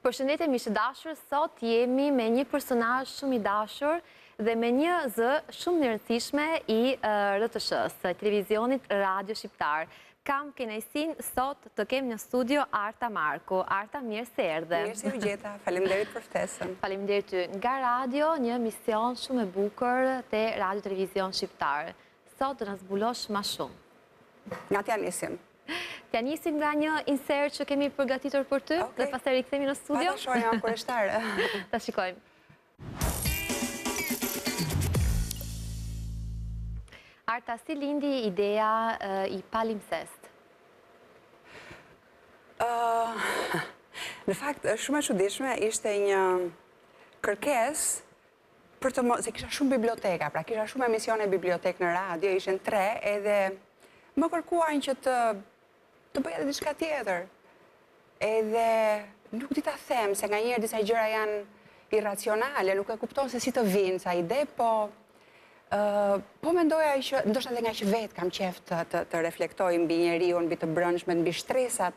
Përshëndetje miqtë dashur, sot jemi me një personazh shumë i dashur dhe me një zë shumë të rëndësishme i RTS-s, televizionit Radio Shqiptar. Kam kënaqësinë sot të kem në studio Arta Marku. Arta, mirë se erdhe. Mirë se u gjeta, faleminderit për ftesën. Faleminderit ty. Nga radio, një mision shumë e bukur te Radio Televizion Shqiptar. Sot do na zbulosh më shumë. Nga t'ja nisim. T'ja nisim nga një insert që kemi përgatitur për ty dhe pastaj rikthehemi në studio. Pa ta shohim ankurështare. Ta shikojmë. Arta, si lindi ideja i Palimpsest? Në fakt, është shumë e çuditshme, ishte një kërkesë për të se kisha shumë biblioteka, pra kisha shumë emisione bibliotek në radio, ishin 3, edhe më kërkuan që të bëja edhe diçka tjetër. Edhe nuk di ta them, se nganjëherë disa gjëra janë irracionale, nuk e kupton se si të vinë sa ide, po mendoja që ndoshta edhe nga që vetë kam qef të reflektoj mbi njeriu, mbi të brendshmet, mbi stresat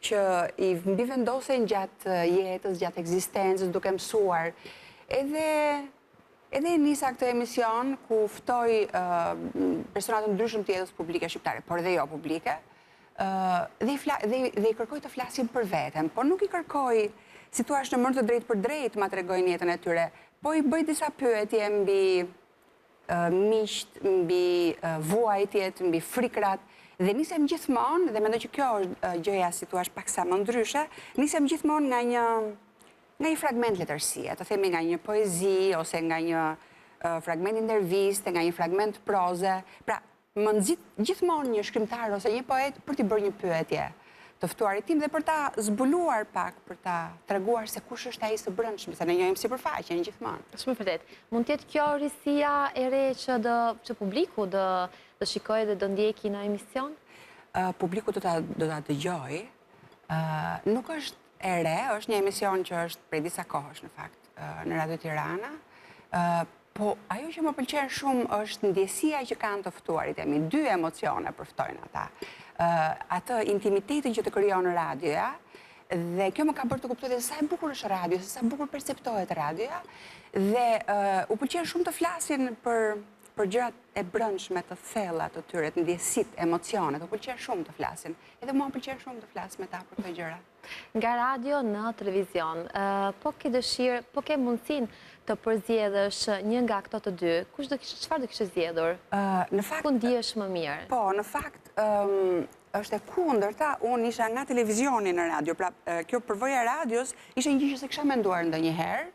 që i mbi vendosen gjatë jetës, gjatë ekzistencës, duke mësuar. Edhe nisa këtë emision ku ftoj persona të ndryshëm të jetës publike shqiptare, por dhe jo publike, dhe i kërkoj të flasin për veten, por nuk i kërkoj si thua në mënyrë të drejtë për drejtë ma tregojnë jetën e tyre, po i bëj disa pyetje mbi miqt, mbi vuajtjet, mbi frikrat, dhe nisem gjithmonë, dhe mendoj që kjo është gjëja si thua paksa më ndryshe, nisem gjithmonë nga një fragment letërsie, të themi nga një poezi, ose nga një fragment interviste, nga një fragment proze, pra më nxit gjithmonë një shkrimtar ose një poet për t'i bërë një pyetje të ftuarit tim dhe për ta zbuluar pak, për ta treguar se kush është ai së brendshëm, se ne njohim sipërfaqen gjithmonë. Shumë vërtet. Mund të jetë kjo risia e re që publiku do shikojë dhe do ndjeki në emision? Publiku do ta dëgjojë. Nuk është e re, është një emision që është prej disa kohësh në fakt në Radio Tirana. Po ajo që më pëlqen shumë është ndjesia që kanë të ftuarit e mi. 2 emocione përftojnë ata. Atë intimitetin që të krijon radioja, dhe kjo më ka bërë të kuptoj se sa e bukur është radio, se sa bukur perceptohet radioja, dhe u pëlqen shumë të flasin për gjërat e brendshme të thella të tyre, të ndjesit, emocionet, u pëlqen shumë të flasin. Edhe mua më pëlqen shumë të flas me ta për këto gjëra. Nga radio në televizion, po ke dëshirë, po ke mundësinë të përzgjedhësh një nga këto të dy, çfarë do kishe zgjedhur? Në fakt, ku ndihesh më mirë? Po, në fakt, është e kundërta, unë isha nga televizioni në radio, pra kjo përvoja e radios ishte një gjë që se kisha menduar ndonjëherë,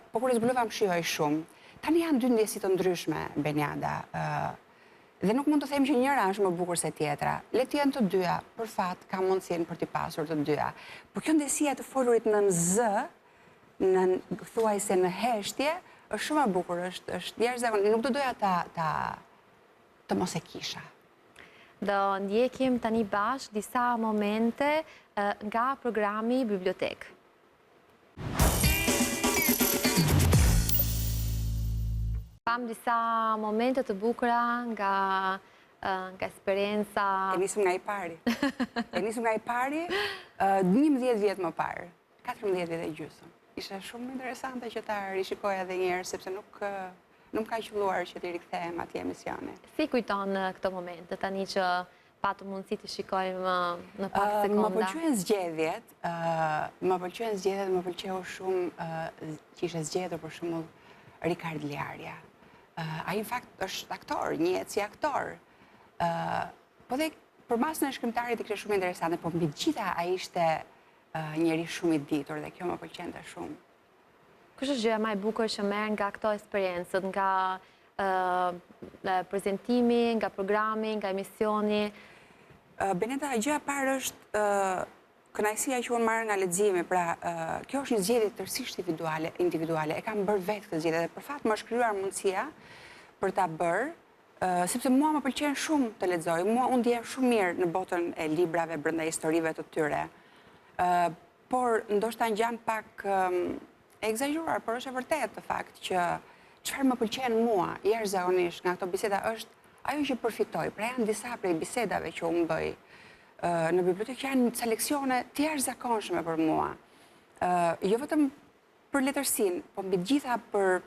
po kur e zbulova më shijoj shumë. Tani janë 2 ndjesi të ndryshme, Benjada, dhe nuk mund të them që njëra është më bukur se tjetra. Le të jenë të dyja, për fat, ka mundësinë për t'i pasur të dyja. Por kjo ndjesia të folurit në zë, thuajse në heshtje, është shumë e bukur, është jashtëzakonisht, nuk do doja të mos e kisha. Do ndjekim tani bashkë disa momente nga programi Bibliotek. Kam disa momente të bukura nga eksperienca. E nisëm nga i pari. 11 vjet më parë, 14 vjet e gjysmë. Ishte shumë interesante që ta rishikoja edhe një herë, sepse nuk ka qelluar që t'i rikthehem atij emisioni. Si kujton këto momente tani që patë mundësi të shikojmë në pak sekonda? Më pëlqyen zgjedhjet, më pëlqeu shumë që ishte zgjedhur për shembull Rikard Liarja. Ai në fakt është aktor, njihet si aktor. Po dhe për masën e shkrimtarit i kishte shumë interesante, po mbi gjitha ai ishte njeri shumë i ditur dhe kjo më pëlqente shumë. Kush është gjëja më e bukur që merr nga këto eksperiencët, nga prezantimi, nga programi, nga emisioni? Beneta, gjëja e parë është kënaqësia që unë marr nga leximi, pra kjo është një zgjedhje tërësisht individuale. E kam bërë vetë këtë zgjedhje dhe për fat më është krijuar mundësia për ta bërë, sepse mua më pëlqen shumë të lexoj. Unë ndihem shumë mirë në botën e librave brenda historive të tyre. Por ndoshta ngjan pak egzageruar, por është e vërtetë të fakt që çfarë më pëlqen mua jashtëzakonisht nga këto biseda është ajo që përfitoj. Pra janë disa prej bisedave që unë bëj në bibliotekë, janë seleksione të jashtëzakonshme për mua. jo vetëm për letërsinë, po mbi gjitha për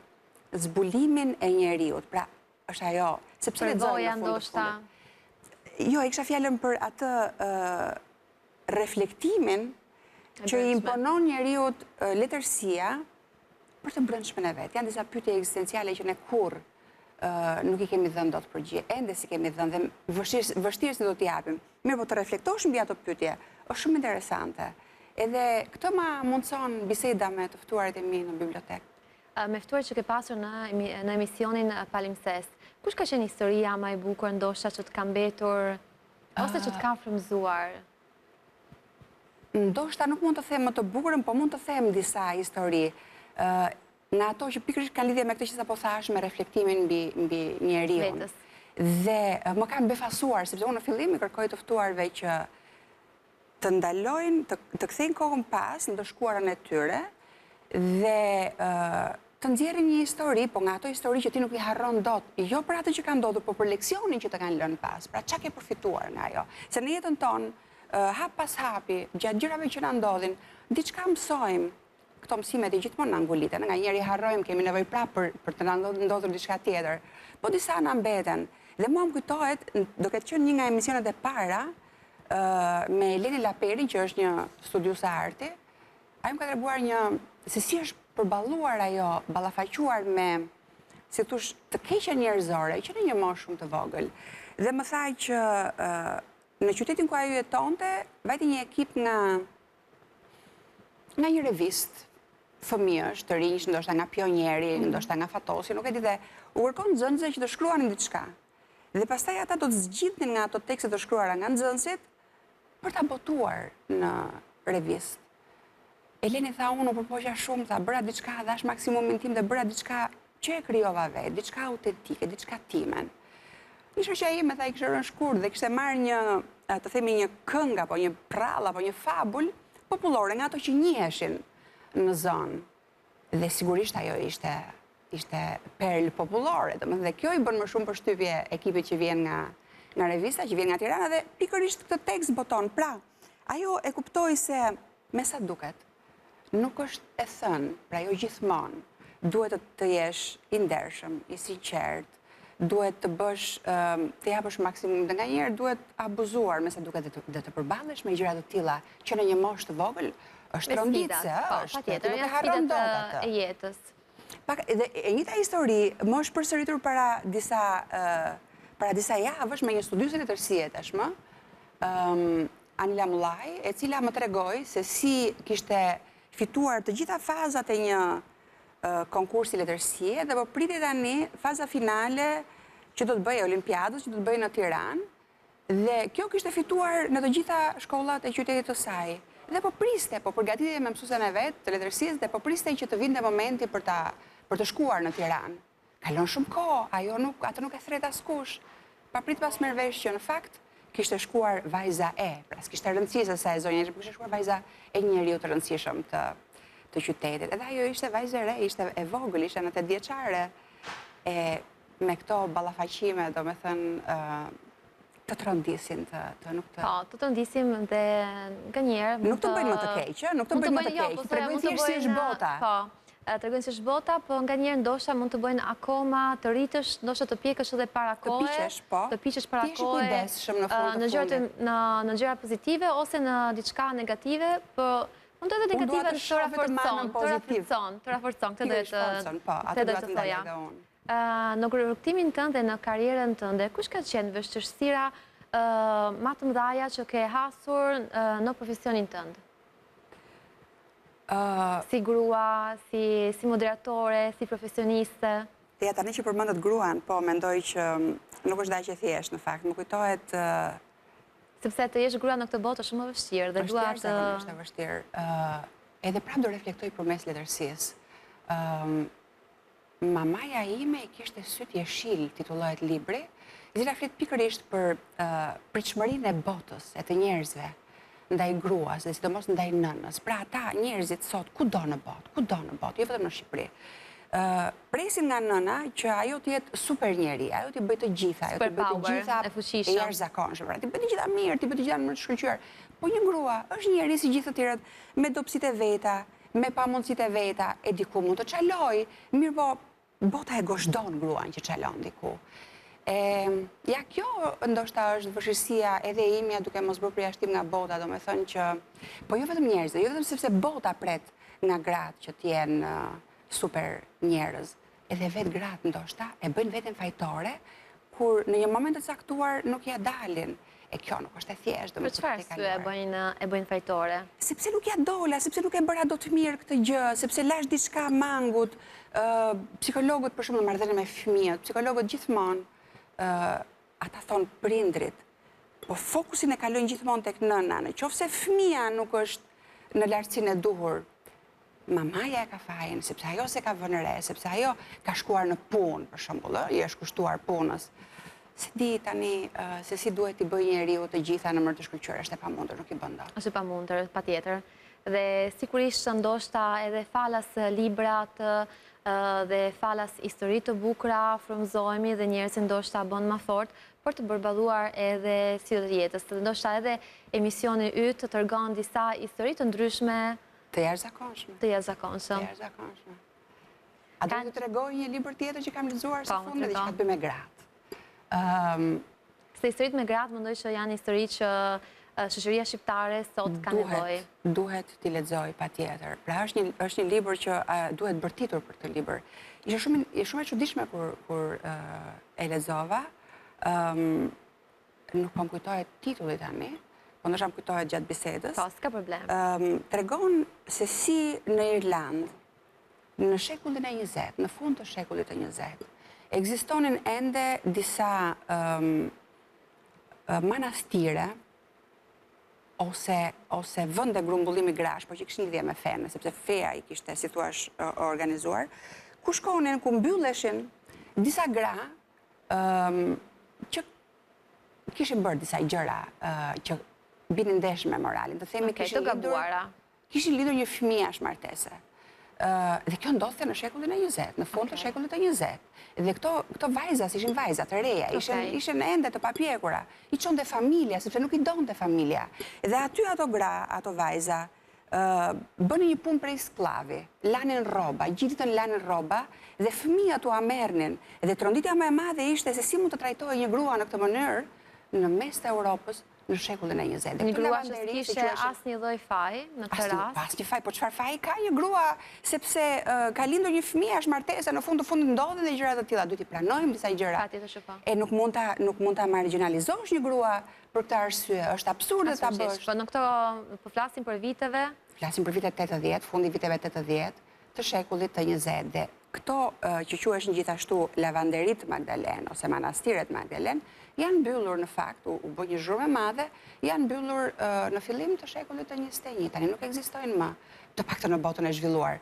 zbulimin e njeriut. Pra, është ajo, sepse lexojmë në fund të fundit. Jo, e kisha fjalën për atë reflektimin që i imponon njeriut letërsia për të brendshmën e vet. Janë disa pyetje ekzistenciale që ne kurrë nuk i kemi dhënë dot përgjigje, ende si kemi dhënë dhe vështirë se do t'i japim. Mirë, po të reflektosh mbi ato pyetje, është shumë interesante. Edhe këtë ma mundson biseda me të ftuarit e mi në bibliotekë. Me ftuar që ke pasur në emisionin Palimpsest, kush ka qenë historia më e bukur ndoshta që të ka mbetur ose që të ka frymëzuar? Ndoshta nuk mund të them më të bukurën, po mund të them disa histori. Nga ato që pikërisht kanë lidhje me këtë që sapo thash, me reflektimin mbi njeriun. Dhe më kanë befasuar, sepse unë në fillim i kërkoj të ftuarve që të ndalojnë, të kthejnë kohën pas në të shkuarën e tyre dhe të nxjerrin një histori, po nga ato histori që ti nuk i harron dot, jo për atë që ka ndodhur, po për leksionin që të kanë lënë pas. Pra çka ke përfituar nga ajo? Se në jetën tonë, hap pas hapi, gjatë gjërave që na ndodhin, diçka mësojmë. Këto mësimet i gjithmonë në angulitën, nga njeri harrojmë, kemi nevojë prapë për të na ndodhur diçka tjetër. Po disa na mbeten. Dhe mua më kujtohet, do ketë qenë një nga emisionet e para me Eleni Laperi, që është një studiuse arti. Ai më ka treguar se si është përballuar ajo, ballafaquar me, si thosh, të keqen njerëzore, që në një moshë shumë të vogël. Dhe më tha që në qytetin ku ajo jetonte, vajte një ekip nga një revistë fëmijësh të rinj, ndoshta nga Pionieri, ndoshta nga Fatosi, nuk e di, dhe u kërkon nxënësve që të shkruanin diçka. Dhe pastaj ata do të zgjidhnin nga ato tekste të shkruara nga nxënësit për ta botuar në revistë. Eleni tha, unë u përpoqja shumë, tha, bëra diçka, dhash maksimumin tim dhe bëra diçka që e krijova vetë, diçka autentike, diçka timen. Një shoqja ime tha i kishte rënë shkurt dhe kishte marrë një, të themi, një këngë apo një prallë apo një fabul popullore nga ato që njiheshin në zonë. Dhe sigurisht ajo ishte perl popullore, dhe kjo i bën më shumë përshtypje ekipit që vjen nga revista, që vjen nga Tirana, dhe pikërisht këtë tekst boton. Pra, ajo e kuptoi se me sa duket, nuk është e thënë, pra jo gjithmonë, duhet të jesh i ndershëm, i sinqert, duhet të bësh, të japësh maksimum, dhe nga njerë duhet abuzuar, me sa duket dhe të përballesh me gjëra të tilla, që në një moshë të vogël është rënditse, është nuk e harron dot atë. E jetës. Dhe e njëjta histori më është përsëritur para disa javësh me një studiuse letërsie tashmë, Anila Mullaj, e cila më tregoi se si kishte fituar të gjitha fazat e një konkursi letërsie dhe po pritej tani faza finale që do të bëjë Olimpiadës, që do të bëjë në Tiranë, dhe kjo kishte fituar në të gjitha shkollat e qytetit të saj. Dhe po priste, po përgatitej me mësuesen e vet të letërsisë dhe po priste që të vinte momenti për të shkuar në Tiranë. Kalon shumë kohë, atë nuk e thret askush. Pa prit pas merr vesh që në fakt kishte shkuar vajza e, pra s'kishte rëndësi se sa e zonja, por kishte shkuar vajza e një njeriu të rëndësishëm të qytetit. Edhe ajo ishte vajzë e re, ishte e vogël, ishte në 8 vjeçare. E me këto ballafaqime, domethënë, të të rëndisin, të nuk të... Po, të të rëndisim dhe nganjëherë... Nuk të bëjnë më të keqë, nuk të bëjnë më të keqë, të regojnë thjesht si është bota. Po, të regojnë si është bota, po nganjëherë ndoshta mund të bëjnë akoma të rritësh, ndoshta të pjekësh edhe para kohë, të piqesh para kohë, në gjëra pozitive ose në diçka negative, po mund të edhe negative të raforcon, këtë do të thoja. Në rrugtimin tënd dhe në karrierën tënde, kush ka qenë vështirësira më të mëdha që ke hasur në profesionin tënd? Si grua, si moderatore, si profesioniste? Ja, tani që përmendet gruan, po mendoj që nuk është daq e thjeshtë në fakt. Më kujtohet sepse të jesh grua në këtë botë është shumë e vështirë dhe dua të është e vështirë. Edhe prapë do reflektoj përmes letërsisë. Mamaja ime i kishte syt jeshil, titullohet libri, i cila flet pikërisht për pritshmërinë e botës, e të njerëzve, ndaj gruas dhe sidomos ndaj nënës. Pra ata njerëzit sot kudo në botë, jo vetëm në Shqipëri. Presin nga nëna që ajo të jetë super njeri, ajo të bëjë të gjitha, ajo të bëjë të gjitha e jashtëzakonshme, pra të bëjë të gjitha mirë, të bëjë të gjitha në më të shkëlqyer. Po një grua është njeri si gjithë të tjerët, me dobësitë e veta, me pamundësitë e veta, e diku mund të çaloj, mirë po, bota e goshdon gruan që çalon diku. Ja, kjo ndoshta është vështirësia edhe imja duke mos bërë përjashtim nga bota, do me thënë që, po jo vetëm njerëzve, jo vetëm sepse bota pret nga gratë që t'jenë super njerëz, edhe vetë gratë ndoshta e bëjnë veten fajtore, kur në një moment të caktuar nuk ja dalin. E kjo nuk është e thjeshtë, Për çfarë arsye e bëjnë fajtore? Sepse nuk ja dola, sepse nuk e bëra do të mirë këtë gjë, sepse lash diçka mangut, psikologët për shembull marrëdhënie me fëmijët, psikologët gjithmonë ata thonë prindrit, po fokusin e kalojnë gjithmonë tek nëna, nëse fëmia nuk është në lartësinë e duhur, mamaja e ka fajin, sepse ajo se ka vënë re, sepse ajo ka shkuar në punë, për shembull, i është kushtuar punës. Se di tani se si duhet t'i bëjë njeriu të gjitha në mënyrë të shkëlqyer, është e pamundur, nuk i bën dot. Është e pamundur, patjetër. Dhe sigurisht ndoshta edhe falas librat dhe falas histori të bukura, frymëzohemi dhe njerëzit ndoshta bën më fort për të përballuar edhe si të jetës. Ndoshta edhe emisioni yt të tregon disa histori të ndryshme të jashtëzakonshme. Të jashtëzakonshme. Të jashtëzakonshme. A do të tregoj një libër tjetër që kam lexuar së fundi dhe që ka të bëjë me gratë? Se historitë me gratë mendoj që janë histori që shoqëria shqiptare sot ka nevojë. Duhet t'i lexoj patjetër. Pra është një libër që duhet bërtitur për këtë libër. Ishte shumë e çuditshme kur e lexova. Nuk po më kujtohet titulli tani, po ndoshta më kujtohet gjatë bisedës. Po, s'ka problem. Tregon se si në Irlandë, në shekullin e 20, në fund të shekullit të 20, ekzistonin ende disa manastire ose vende grumbullimi grash, po që kishin lidhje me fenë, sepse feja i kishte, si thua, organizuar, ku shkonin, ku mbylleshin disa gra që kishin bërë disa gjëra që binin ndesh me moralin. Të themi kishin lidhur një fëmijë martese. Dhe kjo ndodhte në shekullin e 20, në fund të shekullit të 20. Dhe këto vajzas ishin vajza të reja, ishin ende të papjekura, i çonte familja, sepse nuk i donte familja. Dhe aty ato gra, ato vajza, bënin një punë prej sklavi, lanin rroba, gjithitën lanin rroba, dhe fëmijët u amerrnin. Dhe tronditja më e madhe ishte se si mund të trajtohej një grua në këtë mënyrë në mes të Europës në shekullin e 20. Një grua që s'kishte asnjë lloj faji në këtë rast. Asnjë faj, po çfarë faji ka një grua sepse ka lindur një fëmijë martese, në fund të fundit ndodhen dhe gjëra të tilla, duhet i pranojmë disa gjëra. E nuk mund ta marginalizosh një grua për këtë arsye, është absurde ta bësh. Po në këto po flasim për viteve. Flasim për vitet 80, fundi viteve 80 të shekullit të 20 dhe këto që quheshin gjithashtu lavanderit Magdalen ose manastiret Magdalen, janë mbyllur në fakt, u bë një zhurmë e madhe, janë mbyllur në fillim të shekullit të 21, tani nuk ekzistojnë më, të paktën në botën e zhvilluar.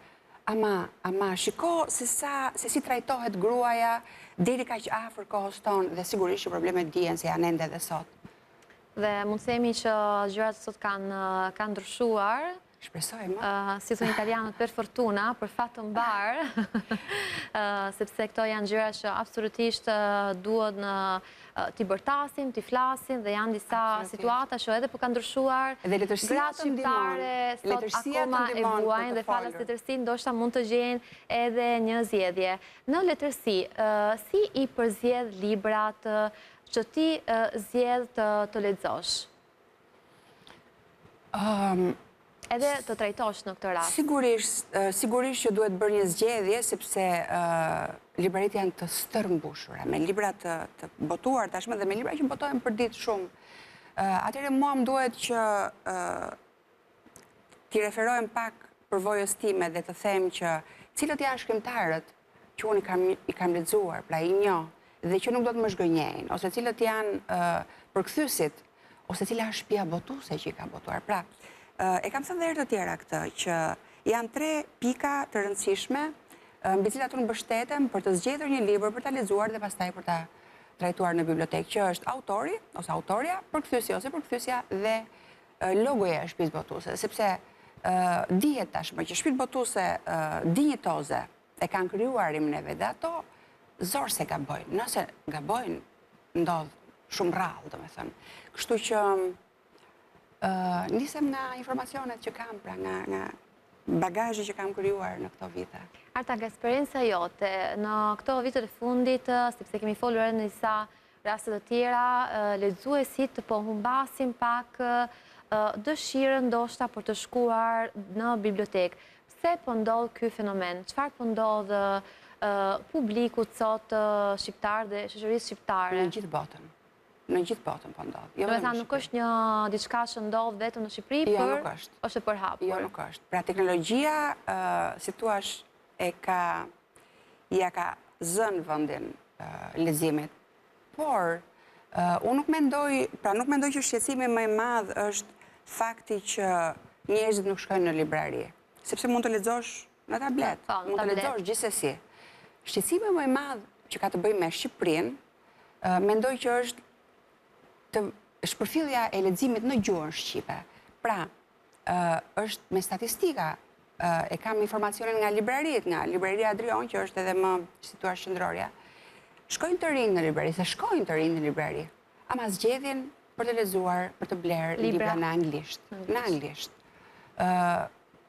Ama shiko se si trajtohet gruaja deri kaq afër kohës tonë dhe sigurisht që problemet dihen se janë ende edhe sot. Dhe mund të themi që gjërat sot kanë ndryshuar. Shpresojmë. Si thonë italianët, per fortuna, për fat të mbar, sepse këto janë gjëra që absolutisht duhet t'i bërtasim, t'i flasim dhe janë disa situata që edhe po kanë ndryshuar. Gratë shqiptare sot akoma e vuajnë dhe falas letërsi ndoshta mund të gjejnë edhe një zgjedhje. Në letërsi, si i përzgjedh librat që ti zgjedh të lexosh? Edhe të trajtosh në këtë rast? Sigurisht që duhet bërë një zgjedhje, sepse librat janë të stërmbushura, me libra të botuar tashmë dhe me libra që botohen për ditë shumë. Atëherë mua më duhet që t'i referohem pak përvojës time dhe të them që cilët janë shkrimtarët që unë i kam lexuar, pra i njoh, dhe që nuk do të më zhgënjejnë, ose cilët janë përkthysit, ose cila është shtëpia botuese që i ka botuar. Pra, e kam thënë dhe herë të tjera këtë, që janë 3 pika të rëndësishme mbi cilat unë mbështetem për të zgjedhur një libër, për ta lexuar dhe pastaj për ta trajtuar në bibliotekë, që është autori ose autoria, përkthyesi ose përkthyesja dhe logoja e shtëpisë botuese, sepse dihet tashmë që shtëpitë botuese dinjitoze e kanë krijuar emrin dhe ato zor se gabojnë. Nëse gabojnë, ndodh shumë rrallë, domethënë. Kështu që nisem nga informacionet që kam, pra nga bagazhi që kam krijuar në këto vite. Arta, nga eksperjenca jote, në këto vitet e fundit, sepse kemi folur edhe në disa raste të tjera, lexuesit po humbasin pak dëshirën ndoshta për të shkuar në bibliotekë. Pse po ndodh ky fenomen? Çfarë po ndodh publikut sot shqiptar dhe shoqërisë shqiptare? Në gjithë botën. Në gjithë botën po ndodh. Do të thënë nuk është një diçka që ndodh vetëm në Shqipëri, jo, por nuk është. Është e përhapur. Jo, nuk është. Pra teknologjia, si thua, ja ka zënë vendin leximit. Por unë nuk mendoj që shqetësimi më i madh është fakti që njerëzit nuk shkojnë në librari, sepse mund të lexosh në tablet, mund të lexosh gjithsesi. Shqetësimi më i madh që ka të bëjë me Shqipërinë, mendoj që është shpërfillja e leximit në gjuhën shqipe. Pra, është me statistika, e kam informacionin nga librarit, nga libraria Adrion, që është edhe më situash qendrorja. Shkojnë të rinj në librari, se shkojnë të rinj në librari, ama zgjedhin për të lexuar, për të bler libra në anglisht. Në anglisht.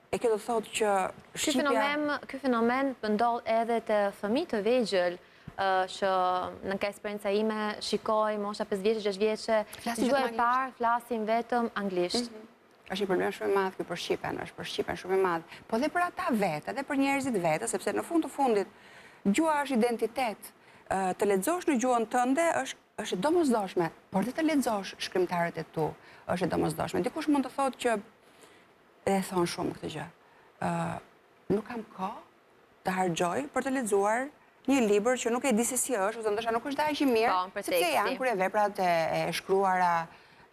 E kjo do thotë që Shqipja... Ky fenomen ndodh edhe te fëmijët të vegjël, që në ka eksperienca ime shikoj mosha 5 vjeçë, 6 vjeçë, gjuhë e parë flasin vetëm anglisht. Është një problem shumë i madh ky për Shqipen, është për Shqipen shumë i madh. Po dhe për ata vetë, edhe për njerëzit vetë, sepse në fund të fundit gjuha është identitet. Të lexosh në gjuhën tënde është e domosdoshme, por dhe të lexosh shkrimtarët e tu është e domosdoshme. Dikush mund të thotë që e thon shumë këtë gjë. Nuk kam kohë të harxoj për të lexuar një libër që nuk e di se si është, ose ndoshta nuk është aq i mirë, sepse janë kur veprat e shkruara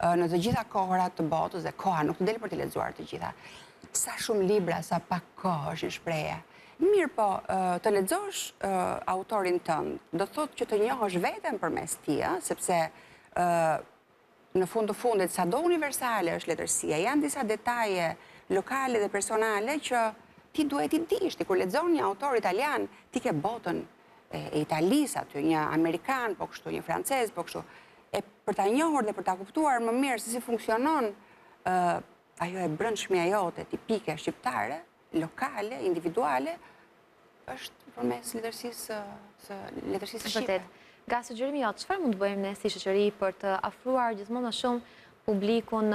në të gjitha kohërat të botës dhe koha nuk të del për të lexuar të gjitha. Sa shumë libra, sa pak kohë është një shprehje. Mirë po, të lexosh autorin tënd, do thotë që të njohësh veten përmes tij, sepse në fund të fundit sado universale është letërsia, janë disa detaje lokale dhe personale që ti duhet i dish. Ti kur lexon një autor italian, ti ke botën e Italisë aty, një amerikan, po kështu, një francez, po kështu. E për ta njohur dhe për ta kuptuar më mirë se si funksionon ajo e brendshmja jote, tipike shqiptare, lokale, individuale, është përmes letërsisë shqipe. Nga sugjerimi jot, çfarë mund të bëjmë ne si shoqëri për të afruar gjithmonë më shumë publikun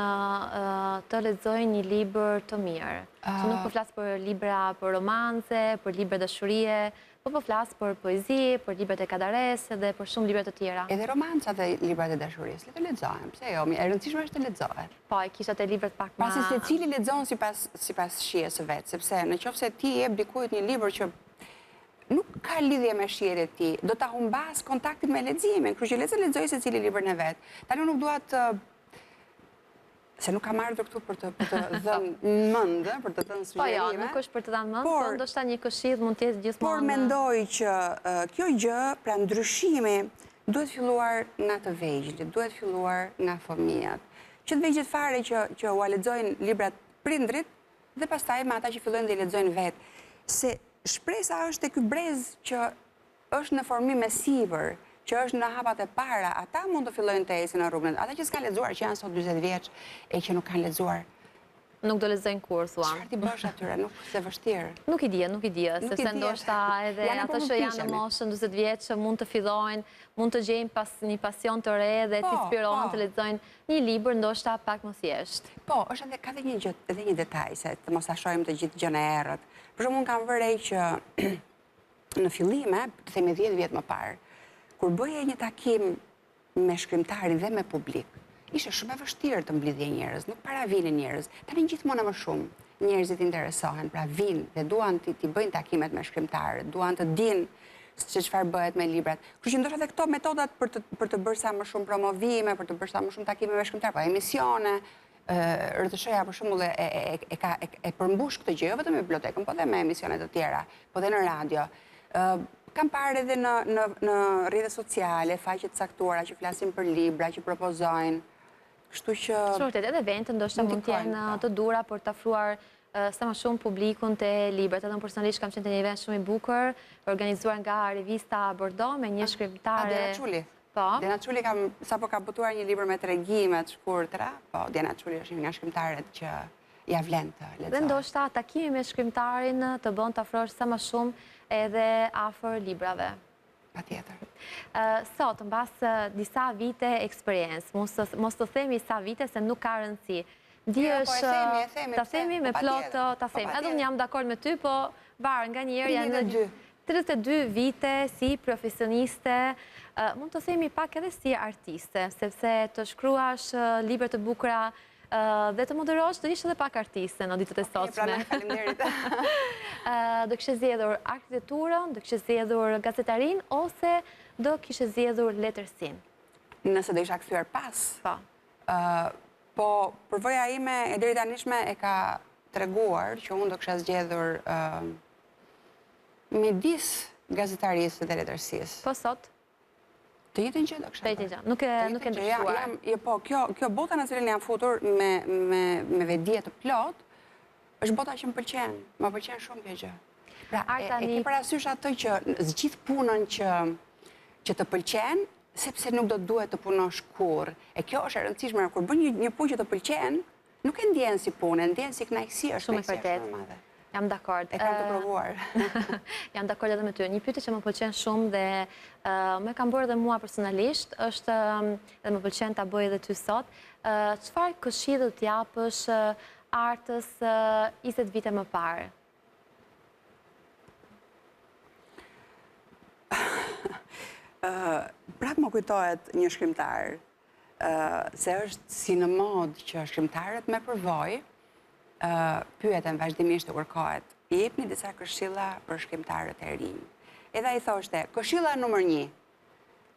të lexojë një libër të mirë? Që nuk po flas për libra, për romanze, për libra dashurie, po flas për poezi, për librat e Kadares dhe për shumë libra të tjera. Edhe romancat dhe librat e dashurisë, le të lexohen, pse jo? E rëndësishme është të lexohet. Po, e kisha te librat pak më... Pasi secili lexon sipas shijes së vet, sepse nëse ti jep dikujt një libër që nuk ka lidhje me shijet e tij, do ta humbas kontaktin me leximin. Kështu që le të lexoj secili librin e vet. Tani nuk dua të se nuk kam ardhur këtu për të dhënë mend, për të dhënë sugjerime. Po jo, nuk është për të dhënë mend, por ndoshta një këshill mund të jetë gjithmonë. Por mendoj që kjo gjë, pra ndryshimi, duhet filluar nga të vegjëlit, duhet filluar nga fëmijët. Që të vegjëlit fare që u lexojnë librat prindrit dhe pastaj me ata që fillojnë dhe i lexojnë vetë. Se shpresa është e ky brez që është në formim e sipër, që është në hapat e para, ata mund të fillojnë të ecin në rrugën. Ata që s'kan lexuar, që janë sot 40 vjeç e që nuk kanë lexuar, nuk do lexojnë kur, thua. Çfarë ti bësh atyre? Nuk është e vështirë. Nuk i di, sepse ndoshta edhe ata që janë në moshën 40 vjeç mund të fillojnë, mund të gjejnë një pasion të re dhe të inspirohen të lexojnë një libër ndoshta pak më thjesht. Po, është edhe ka edhe një detaj se të mos ta shohim të gjithë gjën e errët. Për shembull, kam vërej që në fillime, të themi 10 vjet më parë, kur bëje një takim me shkrimtarin dhe me publik, ishte shumë e vështirë të mblidhje njerëz, nuk para vinin njerëz. Tani gjithmonë më shumë njerëzit interesohen, pra vinë dhe duan të bëjnë takimet me shkrimtarët, duan të dinë se çfarë bëhet me librat. Kështu që ndoshta edhe këto metodat për të bërë sa më shumë promovime, për të bërë sa më shumë takime me shkrimtarë, po emisione, RTS-ja për shembull e përmbush këtë gjë, jo vetëm me bibliotekën, po edhe me emisione të tjera, po edhe në radio. Kam parë edhe në rrjetet sociale, faqe të caktuara që flasin për libra, që propozojnë. Kështu që... Vërtet, edhe eventet ndoshta mund të jenë të dhura për të afruar sa më shumë publikun te librat. Edhe unë personalisht kam qenë te një event shumë i bukur, organizuar nga revista Bordeaux me një shkrimtare. Diana Çuli. Po. Diana Çuli sapo ka botuar një libër me tregime të shkurtra. Po, Diana Çuli është një nga shkrimtarët që ja vlen të Dhe lexohet. ndoshta takimi me shkrimtarin të bën të afrohesh sa më shumë edhe afër librave. Patjetër. Sot, mbas disa vite eksperiencë, mos të themi sa vite se nuk ka rëndësi. Ndihesh, e themi, ta themi me plot, ta themi. Edhe unë jam dakord me ty, po varet nga njerë janë 32 vite si profesioniste, mund të themi pak edhe si artiste, sepse të shkruash libra të bukura dhe të moderosh, do ishte edhe pak artiste në ditët e sotshme. Faleminderit. Do kishe zgjedhur arkitekturën, do kishe zgjedhur gazetarin, ose do kishe zgjedhur letërsin? Nëse do isha kthyer pas. Po. Po, përvoja ime e deri tanishme e ka treguar që unë do kisha zgjedhur midis gazetarisë dhe letërsisë. Po sot? Të njëjtën gjë do kisha. Të njëjtën gjë. Nuk e ndryshuar. Po, kjo bota në cilën jam futur me vedije të plot, është bota që më pëlqen. Më pëlqen shumë kjo gjë. Pra, e ke parasysh atë që zgjidh punën që të pëlqen, sepse nuk do të duhet të punosh kurrë. E kjo është e rëndësishme, kur bën një punë që të pëlqen, nuk e ndjen si punë, e ndjen si kënaqësi, është shumë e vërtetë. Jam dakord. E kam të provuar. Jam dakord edhe me ty. Një pyetje që më pëlqen shumë dhe më kam bërë edhe mua personalisht, është dhe më pëlqen ta bëj edhe ty sot, çfarë këshillë do t'japësh artës 20 vite më parë? Prapë më kujtohet një shkrimtar, se është si në mod që shkrimtarët me përvojë pyeten vazhdimisht të kërkohet, jepni disa këshilla për shkrimtarët e rinj. Edhe ai thoshte, këshilla numër 1,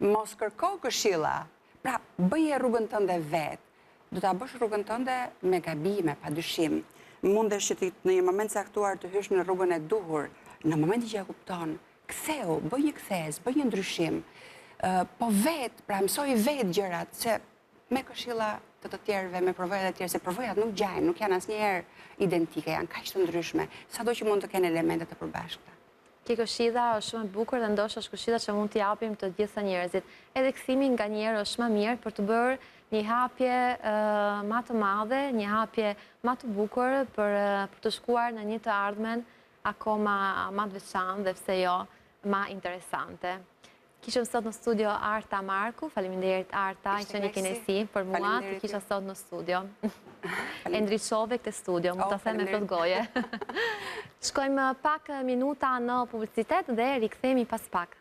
mos kërko këshilla, pra bëje rrugën tënde vetë, do ta bësh rrugën tënde me gabime, padyshim. Mundesh që në një moment caktuar të hysh në rrugën e duhur, në momentin që ja kupton, ktheu, bëj një kthes, bëj një ndryshim. Po vetë, pra mësoj vetë gjërat, se me këshilla të tjerëve, me përvojat e tjerë, se përvojat nuk gjajnë, nuk janë asnjëherë identike, janë kaq të ndryshme, sado që mund të kenë elemente të përbashkëta. Kjo këshilla është shumë e bukur dhe ndoshta është këshilla që mund t'i japim të gjitha njerëzit. Edhe kthimi nganjëherë është më mirë për të bërë një hapje më të madhe, një hapje më të bukur për të shkuar në një të ardhmen akoma më të veçantë dhe pse jo më interesante. Kishëm sot në studio Arta Marku, faleminderit Arta, ishte një kënaqësi për mua të kisha sot në studio. E ndriçove këtë studio, mund ta them me plot goje. Shkojmë pak minuta në publicitet dhe rikthehemi pas pak.